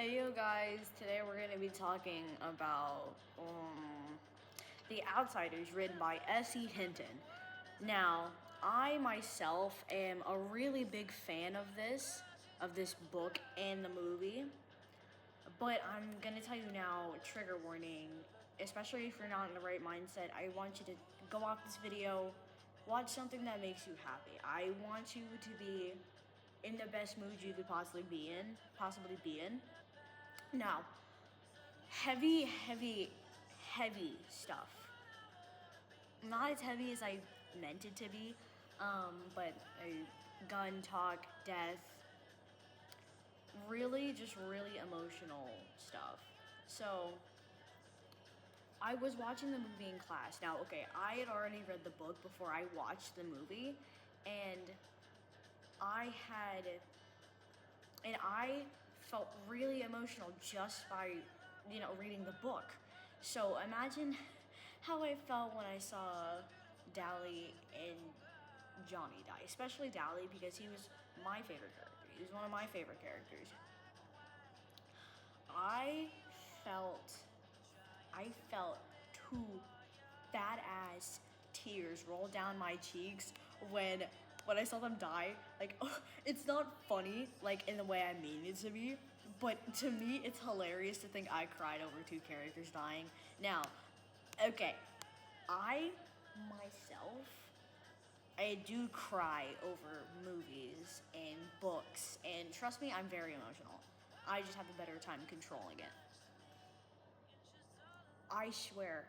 Hey yo guys, today we're going to be talking about The Outsiders written by S.E. Hinton. Now, I myself am a really big fan of this book and the movie, but I'm going to tell you now, trigger warning, especially if you're not in the right mindset. I want you to go off this video, watch something that makes you happy. I want you to be in the best mood you could possibly be in. Now, heavy stuff. Not as heavy as I meant it to be, but gun talk, death, really emotional stuff. So, I was watching the movie in class. Now, okay, I had already read the book before I watched the movie, and I had, and I felt really emotional just by, reading the book. So imagine how I felt when I saw Dally and Johnny die, especially Dally because he was my favorite character. He was one of my favorite characters. I felt, I felt two badass tears roll down my cheeks when I saw them die. Like, it's not funny, like in the way I mean it to be, but to me, it's hilarious to think I cried over two characters dying. Now, okay, I myself, I do cry over movies and books, and trust me, I'm very emotional. I just have a better time controlling it. I swear,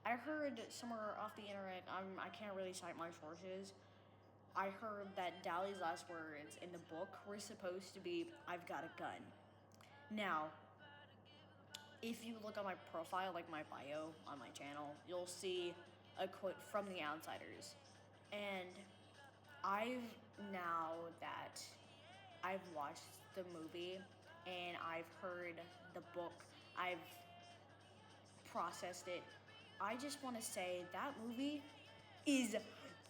I heard somewhere off the internet, I can't really cite my sources. I heard that Dally's last words in the book were supposed to be, "I've got a gun." Now, if you look on my profile, like my bio on my channel, you'll see a quote from The Outsiders. And now that I've watched the movie and I've heard the book, I've processed it, I just want to say that movie is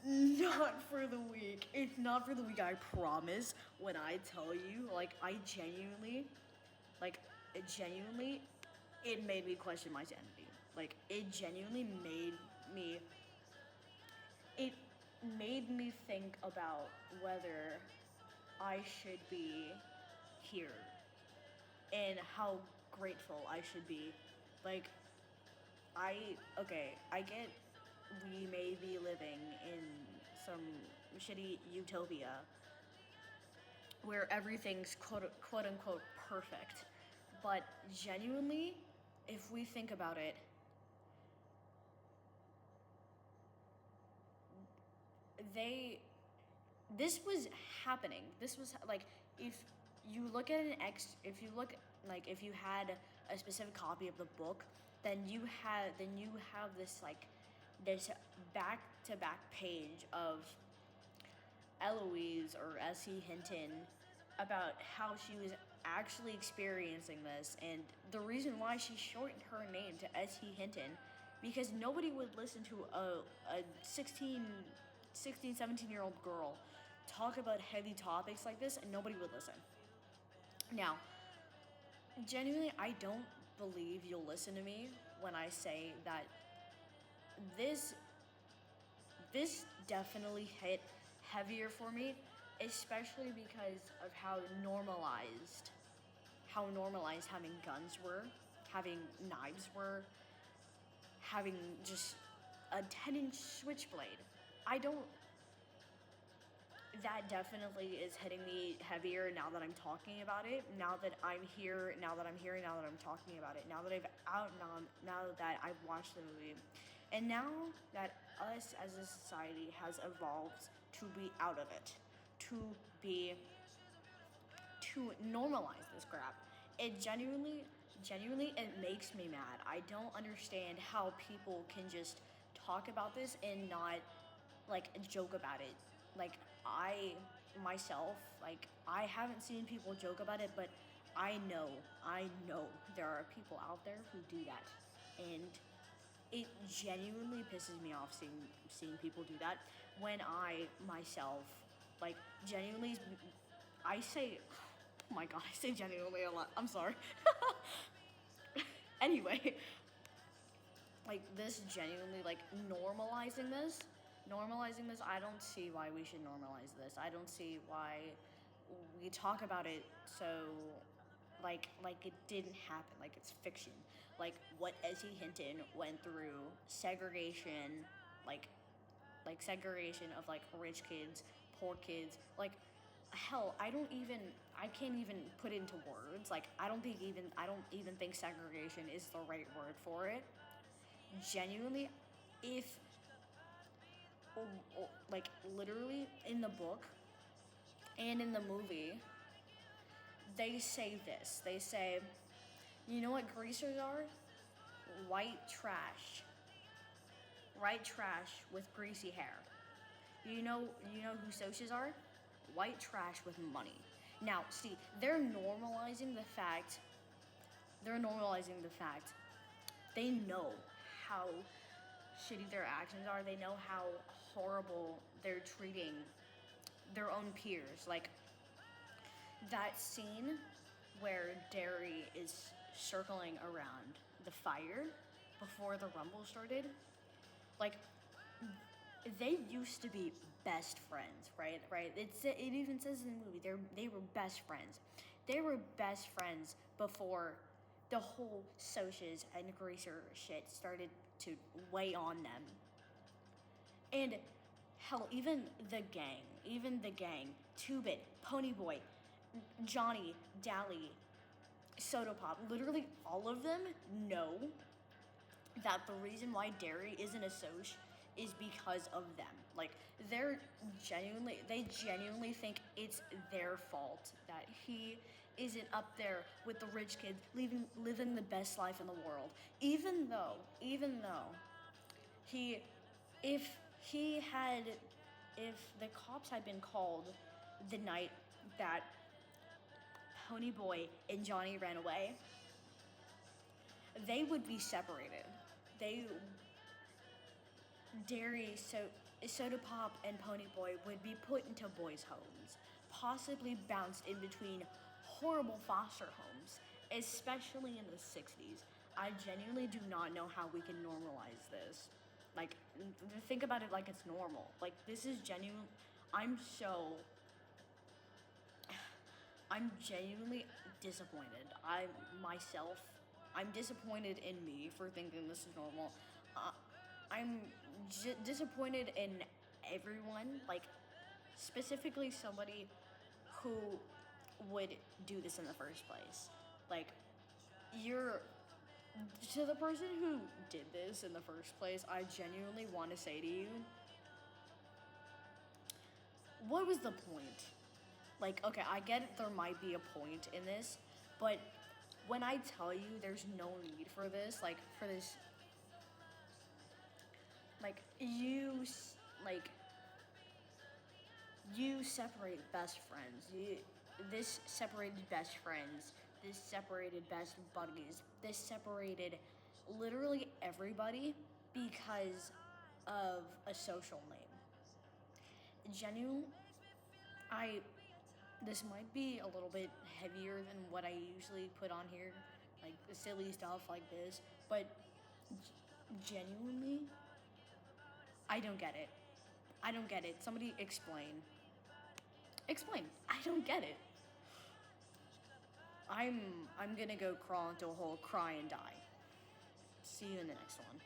not for the weak. It's not for the weak, I promise. When I tell you, genuinely, it made me question my sanity. Like, it made me think about whether I should be here and how grateful I should be. Like, I get we may be living in some shitty utopia where everything's quote unquote perfect. But genuinely, if we think about it, this was happening. This was like, if you look at if you had a specific copy of the book, then you have this back to back page of Eloise or S.E. Hinton about how she was actually experiencing this, and the reason why she shortened her name to S.E. Hinton, because nobody would listen to a 17-year-old girl talk about heavy topics like this, and nobody would listen. Now, genuinely, I don't believe you'll listen to me when I say that this definitely hit heavier for me, especially because of how normalized having guns were, having knives were, having just a 10-inch switchblade. I don't That definitely is hitting me heavier now that I'm talking about it. Now that I'm here, now that I'm talking about it. Now that I've watched the movie, and now that us as a society has evolved to be out of it, to normalize this crap. It genuinely, it makes me mad. I don't understand how people can just talk about this and not like joke about it. Like, I myself, like, I haven't seen people joke about it, but I know there are people out there who do that, and it genuinely pisses me off seeing people do that when I myself, like, genuinely, I say Oh my god, I say genuinely a lot. I'm sorry. Anyway, like this genuinely like normalizing this, I don't see why we should normalize this. I don't see why we talk about it so like it didn't happen, like it's fiction. Like what Ezzy Hinton went through, segregation, like segregation of like rich kids, poor kids, like hell, I can't even put into words. Like I don't even think segregation is the right word for it. Genuinely, if like literally in the book and in the movie, they say this. They say, you know what greasers are? White trash. White trash with greasy hair. You know who socias are? White trash with money. Now, see, they're normalizing the fact they know how shitty their actions are. They know how horrible they're treating their own peers. Like that scene where Derry is circling around the fire before the rumble started. Like they used to be best friends, right? Right. It even says in the movie they were best friends. They were best friends before the whole socias and greaser shit started to weigh on them. And hell, even the gang, Two Bit, Ponyboy, Johnny, Dally, Soda Pop, literally all of them know that the reason why Derry isn't a Soch is because of them. Like they genuinely think it's their fault that he isn't up there with the rich kids, living the best life in the world. Even though he, if he had, if the cops had been called the night that Ponyboy and Johnny ran away, they would be separated. They Dairy, Soda Pop, and Ponyboy would be put into boys' homes, possibly bounced in between horrible foster homes, especially in the 60s. I genuinely do not know how we can normalize this. Like, think about it like it's normal. Like, this is genuine. I'm so. I'm genuinely disappointed. I'm disappointed in me for thinking this is normal. Uh, I'm disappointed in everyone, like specifically somebody who would do this in the first place. Like, you're to the person who did this in the first place, I genuinely want to say to you, what was the point? Like, okay, I get it, there might be a point in this, but when I tell you there's no need for this, like, for this, like, like, you separate best friends. This separated best friends. This separated best buddies. This separated literally everybody because of a social name. Genuine, I. This might be a little bit heavier than what I usually put on here, like silly stuff like this, but genuinely, I don't get it. I don't get it. Somebody explain. Explain. I don't get it. I'm I'm gonna go crawl into a hole, cry and die. See you in the next one.